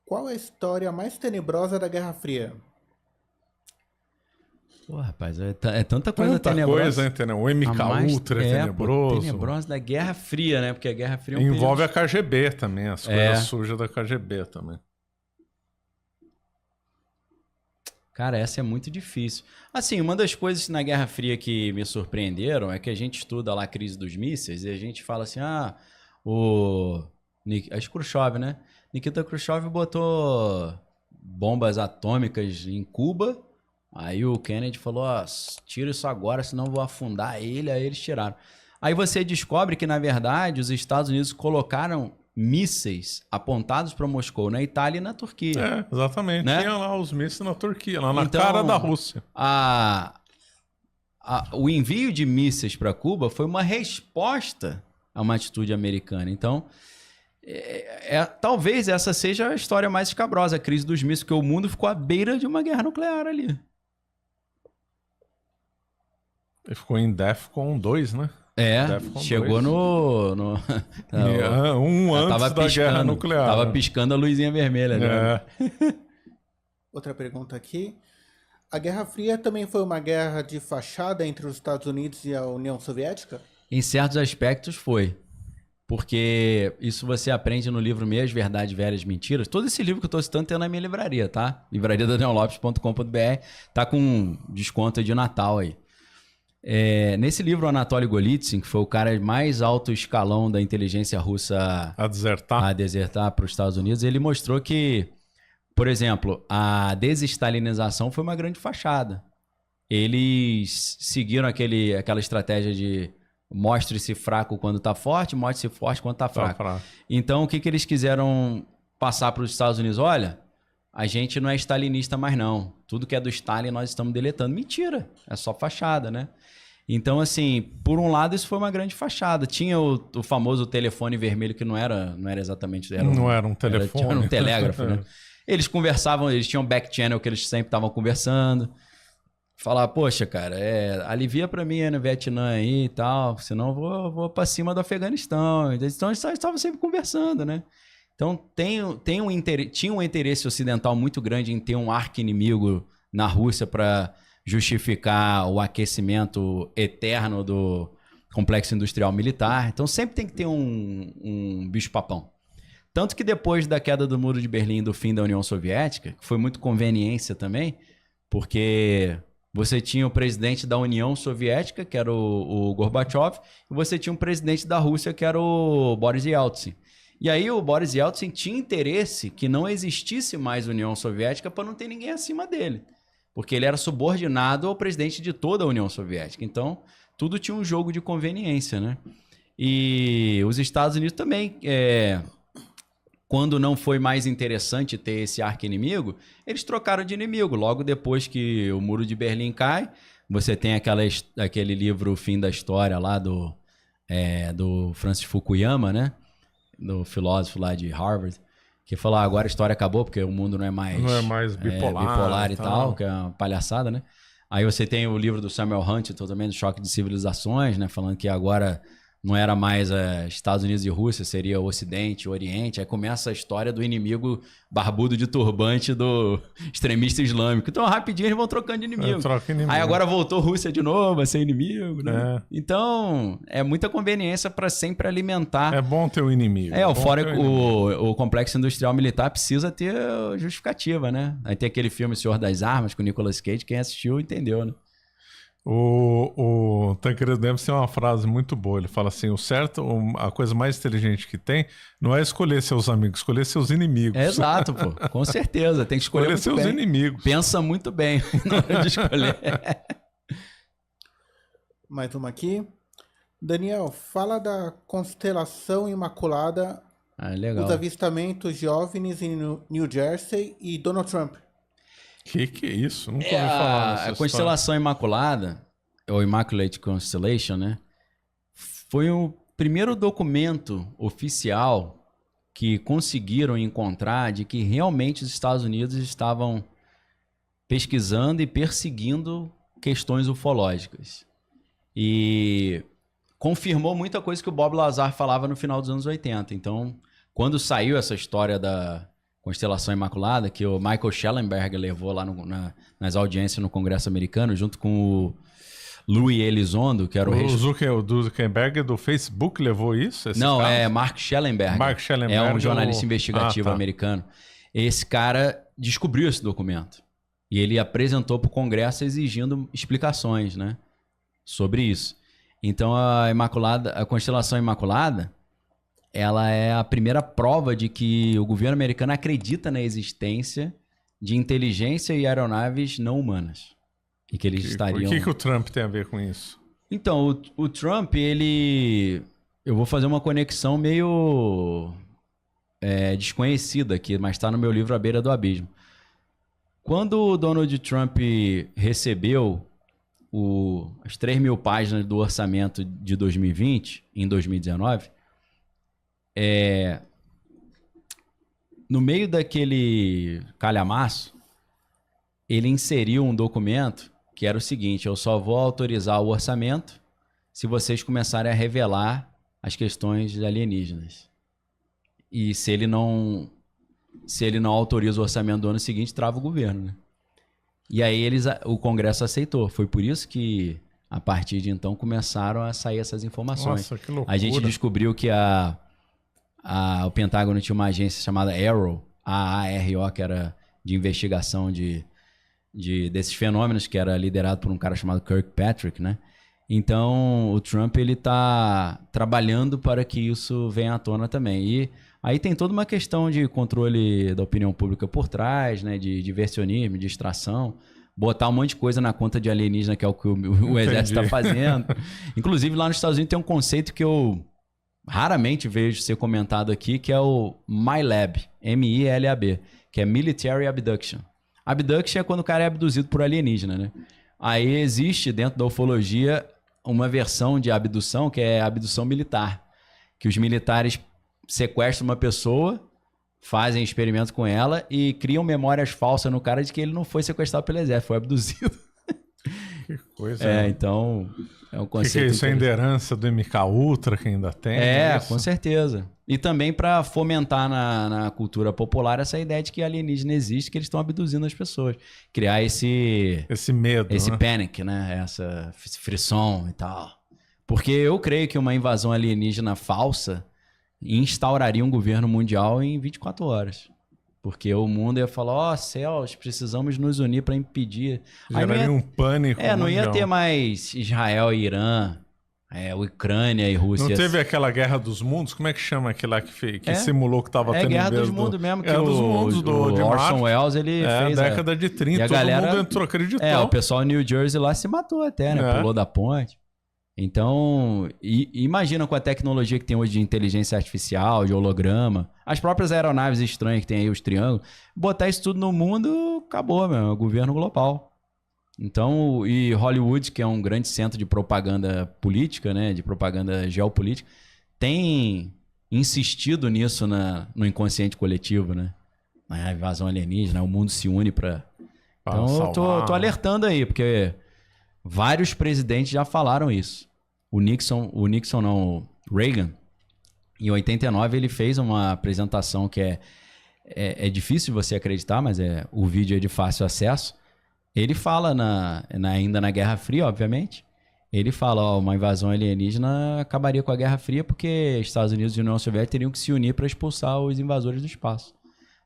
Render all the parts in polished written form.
Qual é a história mais tenebrosa da Guerra Fria? Pô, rapaz, é tanta coisa tenebrosa. Coisa, entendeu? O MK Ultra é tenebroso. Tenebrosa da Guerra Fria, né? Porque a Guerra Fria envolve a KGB também, as coisas sujas da KGB também. Cara, essa é muito difícil. Assim, uma das coisas na Guerra Fria que me surpreenderam é que a gente estuda lá a crise dos mísseis e a gente fala assim, acho Khrushchev, né? Nikita Khrushchev botou bombas atômicas em Cuba, aí o Kennedy falou, tira isso agora, senão eu vou afundar ele, aí eles tiraram. Aí você descobre que, na verdade, os Estados Unidos colocaram mísseis apontados para Moscou na Itália e na Turquia. Exatamente. Né? Tinha lá os mísseis na Turquia, lá na cara da Rússia. O envio de mísseis para Cuba foi uma resposta a uma atitude americana. Então, talvez essa seja a história mais escabrosa, a crise dos mísseis, porque o mundo ficou à beira de uma guerra nuclear ali. Ele ficou em DEFCON 2, né? DEFCON chegou 2. Antes da guerra nuclear. Tava piscando a luzinha vermelha. Né? Outra pergunta aqui. A Guerra Fria também foi uma guerra de fachada entre os Estados Unidos e a União Soviética? Em certos aspectos foi. Porque isso você aprende no livro Meias Verdades, Velhas Mentiras. Todo esse livro que eu estou citando tem na minha livraria, tá? livrariadaniellopes.com.br. Tá com desconto de Natal aí. Nesse livro, o Anatoly Golitsyn, que foi o cara mais alto escalão da inteligência russa a desertar para os Estados Unidos, ele mostrou que, por exemplo, a desestalinização foi uma grande fachada. Eles seguiram aquela estratégia de mostre-se fraco quando está forte, mostre-se forte quando está fraco. Então, o que eles quiseram passar para os Estados Unidos? Olha, a gente não é stalinista mais não. Tudo que é do Stalin nós estamos deletando. Mentira, é só fachada, né? Então, assim, por um lado, isso foi uma grande fachada. Tinha o famoso telefone vermelho, que não era exatamente... Não era um telefone. Era um telégrafo, né? Eles conversavam, eles tinham back channel que eles sempre estavam conversando. Falar, poxa, cara, alivia pra mim no Vietnã aí e tal, senão eu vou pra cima do Afeganistão. Então, eles estavam sempre conversando, né? Então, tinha um interesse ocidental muito grande em ter um arqui-inimigo na Rússia para justificar o aquecimento eterno do complexo industrial militar. Então, sempre tem que ter um bicho-papão. Tanto que depois da queda do Muro de Berlim e do fim da União Soviética, que foi muito conveniência também, porque você tinha o presidente da União Soviética, que era o Gorbachev, e você tinha um presidente da Rússia, que era o Boris Yeltsin. E aí o Boris Yeltsin tinha interesse que não existisse mais União Soviética para não ter ninguém acima dele. Porque ele era subordinado ao presidente de toda a União Soviética. Então, tudo tinha um jogo de conveniência, né? E os Estados Unidos também, quando não foi mais interessante ter esse arqui-inimigo, eles trocaram de inimigo. Logo depois que o Muro de Berlim cai, você tem aquele livro O Fim da História lá do Francis Fukuyama, né? Do filósofo lá de Harvard, que falou, agora a história acabou porque o mundo não é mais bipolar e tal, que é uma palhaçada, né? Aí você tem o livro do Samuel Huntington também, do Choque de Civilizações, né? Falando que agora não era mais Estados Unidos e Rússia, seria o Ocidente, o Oriente. Aí começa a história do inimigo barbudo de turbante do extremista islâmico. Então, rapidinho, eles vão trocando de inimigo. Aí agora voltou Rússia de novo a ser inimigo, né? Então, é muita conveniência para sempre alimentar. É bom ter um inimigo. O complexo industrial militar precisa ter justificativa, né? Aí tem aquele filme Senhor das Armas com o Nicolas Cage, quem assistiu entendeu, né? O Tancredo Neves tem uma frase muito boa. Ele fala assim, a coisa mais inteligente que tem não é escolher seus amigos, escolher seus inimigos. Exato, pô. Com certeza. Tem que escolher seus inimigos. Pensa muito bem na hora de escolher. Mais uma aqui. Daniel, fala da constelação Imaculada, legal. Os avistamentos de OVNIs em New Jersey e Donald Trump. Que é isso? Nunca ouvi falar dessa A constelação Imaculada, ou Immaculate Constellation, né? Foi o primeiro documento oficial que conseguiram encontrar de que realmente os Estados Unidos estavam pesquisando e perseguindo questões ufológicas. E confirmou muita coisa que o Bob Lazar falava no final dos anos 80. Então, quando saiu essa história da Constelação Imaculada, que o Michael Schellenberg levou lá nas audiências no Congresso americano, junto com o Louis Elizondo, que era o Zuckerberg do Facebook levou isso? Não, caso? é Mark Schellenberg. Mark Schellenberg é um jornalista investigativo americano. Esse cara descobriu esse documento. E ele apresentou para o Congresso exigindo explicações, né, sobre isso. Então a Constelação Imaculada, ela é a primeira prova de que o governo americano acredita na existência de inteligência e aeronaves não humanas. E que eles estariam... O que o Trump tem a ver com isso? Então, o Trump, ele... Eu vou fazer uma conexão meio desconhecida aqui, mas está no meu livro A Beira do Abismo. Quando o Donald Trump recebeu as 3.000 páginas do orçamento de 2020, em 2019... no meio daquele calhamaço, ele inseriu um documento que era o seguinte: eu só vou autorizar o orçamento se vocês começarem a revelar as questões alienígenas. E se ele não autoriza o orçamento do ano seguinte, trava o governo, né? E aí o Congresso aceitou. Foi por isso que, a partir de então, começaram a sair essas informações. Nossa, que loucura. A gente descobriu que o Pentágono tinha uma agência chamada AARO, AARO, que era de investigação desses fenômenos, que era liderado por um cara chamado Kirkpatrick, né? Então, o Trump, ele tá trabalhando para que isso venha à tona também. E aí tem toda uma questão de controle da opinião pública por trás, né? De diversionismo, de distração. Botar um monte de coisa na conta de alienígena, que é o que o exército está fazendo. Inclusive, lá nos Estados Unidos tem um conceito que eu raramente vejo ser comentado aqui, que é o MILAB, M-I-L-A-B, que é Military Abduction. Abduction é quando o cara é abduzido por alienígena, né? Aí existe, dentro da ufologia, uma versão de abdução, que é a abdução militar, que os militares sequestram uma pessoa, fazem experimentos com ela e criam memórias falsas no cara de que ele não foi sequestrado pelo exército, foi abduzido. Que coisa. Então... É um conceito. Que isso ainda é herança do MK Ultra que ainda tem? Com certeza. E também para fomentar na cultura popular essa ideia de que alienígena existe, que eles estão abduzindo as pessoas. Criar esse medo, esse né? panic, né? Esse frisson e tal. Porque eu creio que uma invasão alienígena falsa instauraria um governo mundial em 24 horas. Porque o mundo ia falar, céus, precisamos nos unir para impedir. Geraria um pânico. Não ia ter mais Israel e Irã, Ucrânia e Rússia. Não teve aquela Guerra dos Mundos? Como é que chama aquele lá que simulou que estava tendo Guerra dos Mundos mesmo. Guerra dos Mundos o Orson Welles, ele fez. Na década de 30, e todo galera, mundo entrou, acreditou. O pessoal em New Jersey lá se matou até, né? Pulou da ponte. Então, imagina com a tecnologia que tem hoje de inteligência artificial, de holograma, as próprias aeronaves estranhas que tem aí, os triângulos, botar isso tudo no mundo, acabou, meu, é o governo global. Então, e Hollywood, que é um grande centro de propaganda política, né, de propaganda geopolítica, tem insistido nisso no inconsciente coletivo, né? Na invasão alienígena, o mundo se une para... Então, eu tô alertando aí, porque... Vários presidentes já falaram isso. O Reagan, em 89, ele fez uma apresentação que é difícil de você acreditar, mas o vídeo é de fácil acesso. Ele fala, ainda na Guerra Fria, obviamente, ele fala, uma invasão alienígena acabaria com a Guerra Fria porque Estados Unidos e União Soviética teriam que se unir para expulsar os invasores do espaço.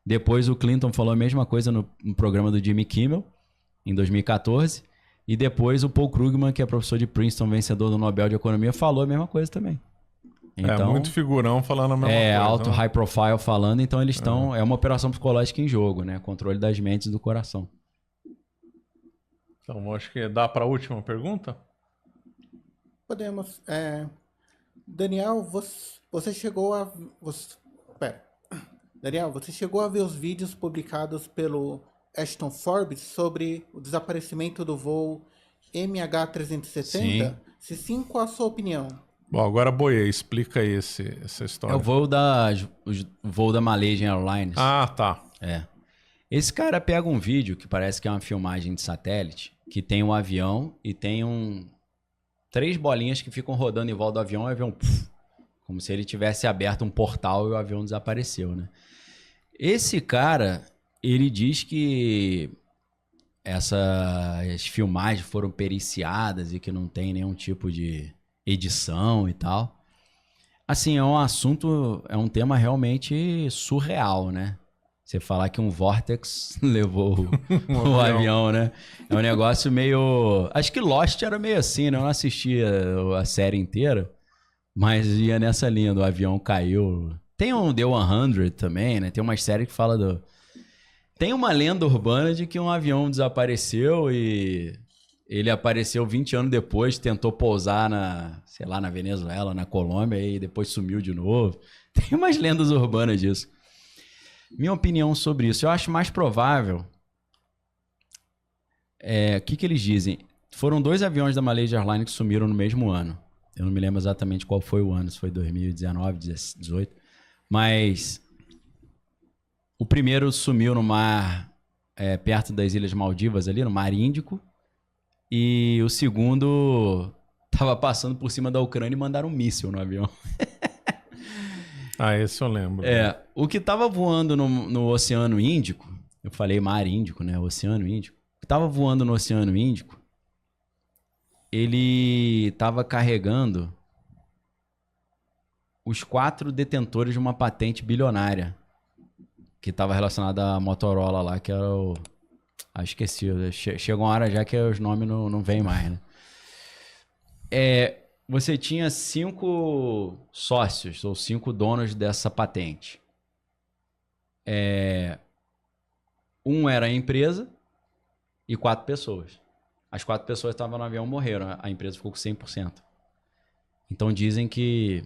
Depois o Clinton falou a mesma coisa no programa do Jimmy Kimmel, em 2014. E depois o Paul Krugman, que é professor de Princeton, vencedor do Nobel de Economia, falou a mesma coisa também. Então, muito figurão falando a mesma coisa. Alto, high profile falando, então eles estão... É uma operação psicológica em jogo, né? Controle das mentes e do coração. Então, acho que dá para a última pergunta? Podemos. Daniel, você chegou a... Daniel, você chegou a ver os vídeos publicados pelo Ashton Forbes sobre o desaparecimento do voo MH370? Sim. Se sim, qual a sua opinião? Bom, agora boiei, explica aí essa história. É o voo da Malaysian Airlines. Ah, tá. Esse cara pega um vídeo que parece que é uma filmagem de satélite, que tem um avião e tem 3 bolinhas que ficam rodando em volta do avião, e o avião... como se ele tivesse aberto um portal e o avião desapareceu, né? Esse cara, ele diz que essas filmagens foram periciadas e que não tem nenhum tipo de edição e tal. Assim, é um assunto, é um tema realmente surreal, né? Você falar que um Vortex levou o avião, né? É um negócio meio... Acho que Lost era meio assim, né? Eu não assistia a série inteira, mas ia nessa linha do avião caiu. Tem um The 100 também, né? Tem uma série que fala do... Tem uma lenda urbana de que um avião desapareceu e ele apareceu 20 anos depois, tentou pousar sei lá, na Venezuela, na Colômbia, e depois sumiu de novo. Tem umas lendas urbanas disso. Minha opinião sobre isso, eu acho mais provável... O que eles dizem? Foram 2 aviões da Malaysia Airlines que sumiram no mesmo ano. Eu não me lembro exatamente qual foi o ano, se foi 2019, 2018. Mas o primeiro sumiu no mar, perto das Ilhas Maldivas, ali no Mar Índico. E o segundo estava passando por cima da Ucrânia e mandaram um míssil no avião. Ah, esse eu lembro. O que estava voando no Oceano Índico, eu falei Mar Índico, né? Oceano Índico. O que estava voando no Oceano Índico, ele estava carregando os 4 detentores de uma patente bilionária que estava relacionada à Motorola lá, que era o... Ah, esqueci. Chega uma hora já que os nomes não vêm mais, né? Você tinha 5 sócios ou 5 donos dessa patente. Um era a empresa e 4 pessoas. As 4 pessoas estavam no avião, morreram. A empresa ficou com 100%. Então dizem que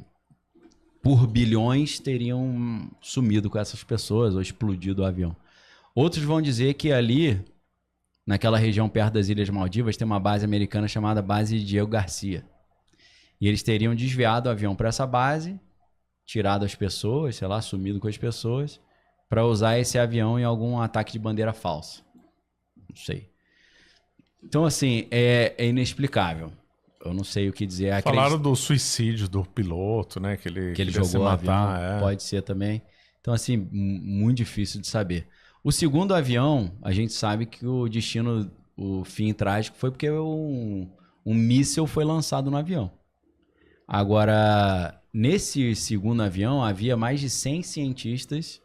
por bilhões teriam sumido com essas pessoas ou explodido o avião. Outros vão dizer que ali, naquela região perto das Ilhas Maldivas, tem uma base americana chamada Base Diego Garcia. E eles teriam desviado o avião para essa base, tirado as pessoas, sei lá, sumido com as pessoas, para usar esse avião em algum ataque de bandeira falsa. Não sei. Então, assim, é inexplicável. Eu não sei o que dizer. Falaram do suicídio do piloto, né? Que ele jogou o avião. Pode ser também. Então, assim, muito difícil de saber. O segundo avião, a gente sabe que o destino, o fim trágico, foi porque um míssil foi lançado no avião. Agora, nesse segundo avião, havia mais de 100 cientistas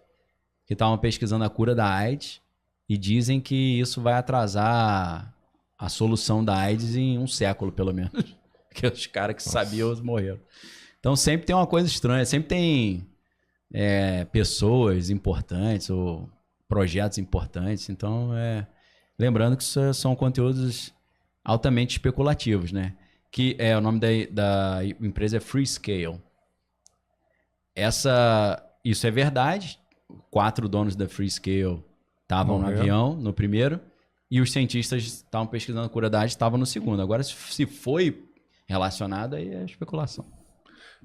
que estavam pesquisando a cura da AIDS e dizem que isso vai atrasar a solução da AIDS em 1 século, pelo menos. Porque os caras que sabiam morreram. Então sempre tem uma coisa estranha, sempre tem pessoas importantes ou projetos importantes. Então, lembrando que isso são conteúdos altamente especulativos, né? Que o nome da empresa é Freescale. Isso é verdade. 4 donos da Freescale estavam no avião, no primeiro. E os cientistas estavam pesquisando a cura da AIDS, estavam no segundo. Agora, se foi relacionado, aí é especulação.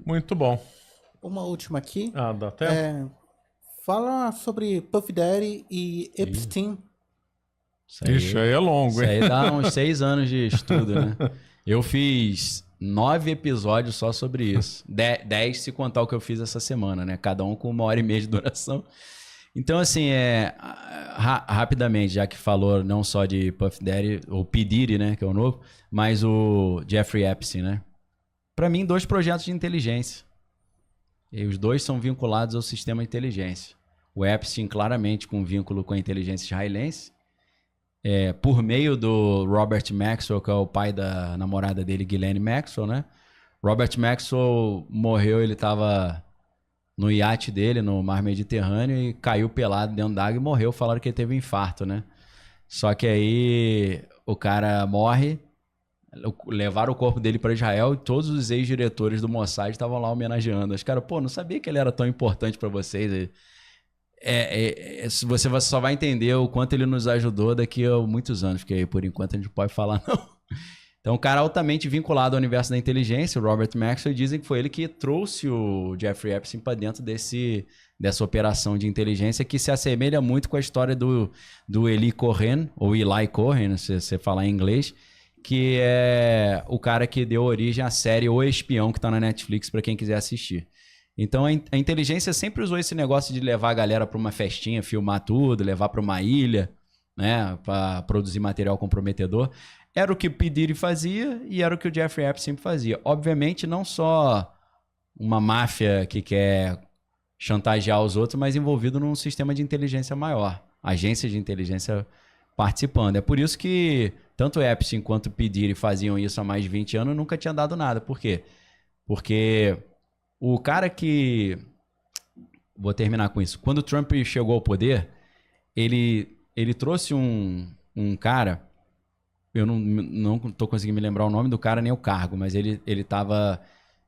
Muito bom. Uma última aqui. Dá tempo? Fala sobre Puff Daddy e Epstein. Ixi, aí é longo, hein? Isso aí dá uns 6 anos de estudo, né? Eu fiz 9 episódios só sobre isso. 10 se contar o que eu fiz essa semana, né? Cada um com 1h30 de duração. Então, assim, rapidamente, já que falou não só de Puff Daddy, ou P. Diddy, né, que é o novo, mas o Jeffrey Epstein, né? Para mim, 2 projetos de inteligência. E os 2 são vinculados ao sistema de inteligência. O Epstein, claramente, com vínculo com a inteligência israelense, por meio do Robert Maxwell, que é o pai da namorada dele, Ghislaine Maxwell, né? Robert Maxwell morreu, ele estava no iate dele, no mar Mediterrâneo, e caiu pelado dentro d'água e morreu. Falaram que ele teve um infarto, né? Só que aí o cara morre, levaram o corpo dele para Israel e todos os ex-diretores do Mossad estavam lá homenageando. Os caras, não sabia que ele era tão importante para vocês. Você só vai entender o quanto ele nos ajudou daqui a muitos anos, porque por enquanto a gente não pode falar, não. Então, um cara altamente vinculado ao universo da inteligência, o Robert Maxwell, dizem que foi ele que trouxe o Jeffrey Epstein para dentro dessa operação de inteligência, que se assemelha muito com a história do Eli Cohen, ou Eli Cohen, se você falar em inglês, que é o cara que deu origem à série O Espião, que está na Netflix, para quem quiser assistir. Então a inteligência sempre usou esse negócio de levar a galera para uma festinha, filmar tudo, levar para uma ilha, né, para produzir material comprometedor. Era o que o P. Diddy fazia e era o que o Jeffrey Epstein fazia. Obviamente, não só uma máfia que quer chantagear os outros, mas envolvido num sistema de inteligência maior. Agências de inteligência participando. É por isso que tanto o Epstein quanto o P. Diddy faziam isso há mais de 20 anos e nunca tinha dado nada. Por quê? Porque o cara que... Vou terminar com isso. Quando o Trump chegou ao poder, ele trouxe um cara... Eu não tô conseguindo me lembrar o nome do cara nem o cargo, mas eles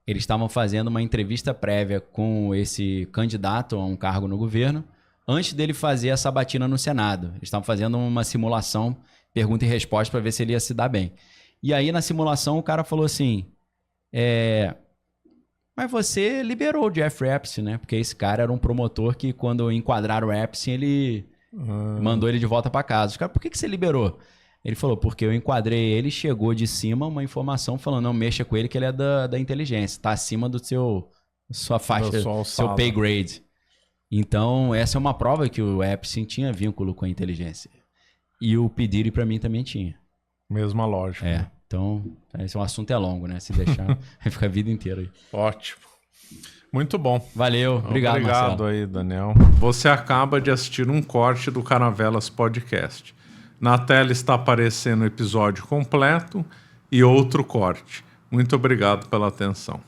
estavam fazendo uma entrevista prévia com esse candidato a um cargo no governo antes dele fazer a sabatina no Senado. Eles estavam fazendo uma simulação, pergunta e resposta, para ver se ele ia se dar bem. E aí, na simulação, o cara falou assim... Mas você liberou o Jeffrey Epstein, né? Porque esse cara era um promotor que, quando enquadraram o Epstein, ele mandou ele de volta para casa. Os caras, por que você liberou? Ele falou, porque eu enquadrei ele, chegou de cima uma informação falando, não mexa com ele que ele é da inteligência, tá acima do sua faixa, seu pay grade. Então, essa é uma prova que o Epstein tinha vínculo com a inteligência. E o P. Diddy, pra mim, também tinha. Mesma lógica. Né? Então, esse assunto é longo, né? Se deixar, vai ficar a vida inteira aí. Ótimo. Muito bom. Valeu. Obrigado, Marcelo. Aí, Daniel. Você acaba de assistir um corte do Caravelas Podcast. Na tela está aparecendo o episódio completo e outro corte. Muito obrigado pela atenção.